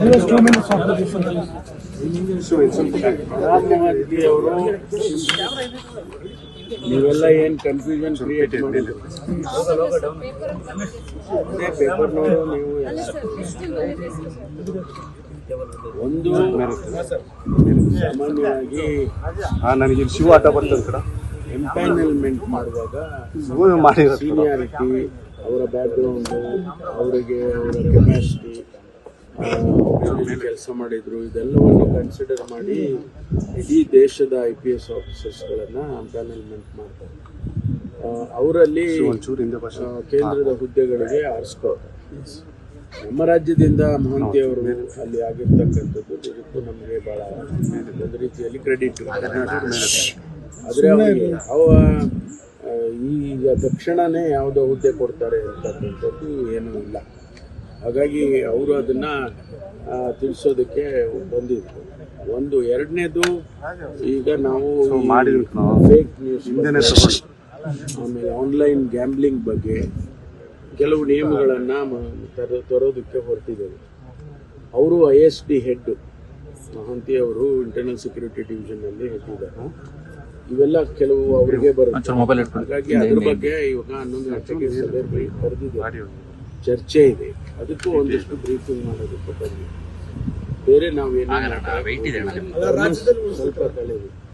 Just 2 minutes of the difference. Ramamurthy ಅವರು ನೀವೆಲ್ಲ ಏನು ಕನ್ಫ್ಯೂಷನ್ ಕ್ರಿಯೇಟ್ ಮಾಡಿದ್ರು ಅದೇ ಪೇಪರ್ನವರು ನೀವು ಒಂದು ಸಾಮಾನ್ಯವಾಗಿ ನನಗೆ ಶಿವ ಆಟ ಬರ್ತದೆ ಕಡ ಎಂಪ್ಯಾನಲ್ಮೆಂಟ್ ಮಾಡುವಾಗ ಸೀನಿಯಾರಿಟಿ ಅವರ ಬ್ಯಾಕ್ಗ್ರೌಂಡು ಅವರಿಗೆ ಅವರ ಕೆಪಾಸಿಟಿ ಕೆಲಸ ಮಾಡಿದ್ರು ಇದೆಲ್ಲವನ್ನು ಕನ್ಸಿಡರ್ ಮಾಡಿ ಇಡೀ ದೇಶದ IPS ಆಫೀಸರ್ಸ್ಗಳನ್ನು ಎಂಪ್ಯಾನಲ್ಮೆಂಟ್ ಮಾಡ್ತಾರೆ. ಅವರಲ್ಲಿ ಕೇಂದ್ರದ ಹುದ್ದೆಗಳಿಗೆ ಆರಿಸ್ಕೋತಾರೆ. ನಮ್ಮ ರಾಜ್ಯದಿಂದ ಮಹಂತಿ ಅವರು ಅಲ್ಲಿ ಆಗಿರ್ತಕ್ಕಂಥದ್ದು ನಿಜಕ್ಕೂ ನಮಗೆ ಬಹಳ ಒಂದು ರೀತಿಯಲ್ಲಿ ಕ್ರೆಡಿಟ್. ಆದರೆ ಅವರಿಗೆ ಈಗ ತಕ್ಷಣವೇ ಯಾವುದೋ ಹುದ್ದೆ ಕೊಡ್ತಾರೆ ಅಂತಕ್ಕಂಥದ್ದು ಏನೂ ಇಲ್ಲ. ಹಾಗಾಗಿ ಅವರು ಅದನ್ನು ತಿಳಿಸೋದಕ್ಕೆ ಬಂದಿದ್ರು. ಒಂದು ಎರಡನೇದು, ಈಗ ನಾವು ಫೇಕ್ ನ್ಯೂಸ್ ಆಮೇಲೆ ಆನ್ಲೈನ್ ಗ್ಯಾಂಬ್ಲಿಂಗ್ ಬಗ್ಗೆ ಕೆಲವು ನಿಯಮಗಳನ್ನು ತರೋದಕ್ಕೆ ಹೊರಟಿದ್ದೇವೆ. ಅವರು ISD ಹೆಡ್ ಮಹಂತಿ ಅವರು ಇಂಟರ್ನಲ್ ಸೆಕ್ಯೂರಿಟಿ ಡಿವಿಷನ್ನಲ್ಲಿ ಹೆಡ್ ಇದ್ದಾರೆ. ಇವೆಲ್ಲ ಕೆಲವು ಅವರಿಗೆ ಬರುತ್ತೆ. ಹಾಗಾಗಿ ಅದ್ರ ಬಗ್ಗೆ ಇವಾಗ 11 ಗಂಟೆಗೆ ಸಭೆ ಕರೆದಿದೆ, ಚರ್ಚೆ ಇದೆ. ಅದಕ್ಕೂ ಒಂದಿಷ್ಟು ಬ್ರೀಫಿಂಗ್ ಮಾಡೋದಕ್ಕೆ ಬನ್ನಿ. ಬೇರೆ ನಾವೇನು ಸ್ವಲ್ಪ ಕಳೆದಿದೆ.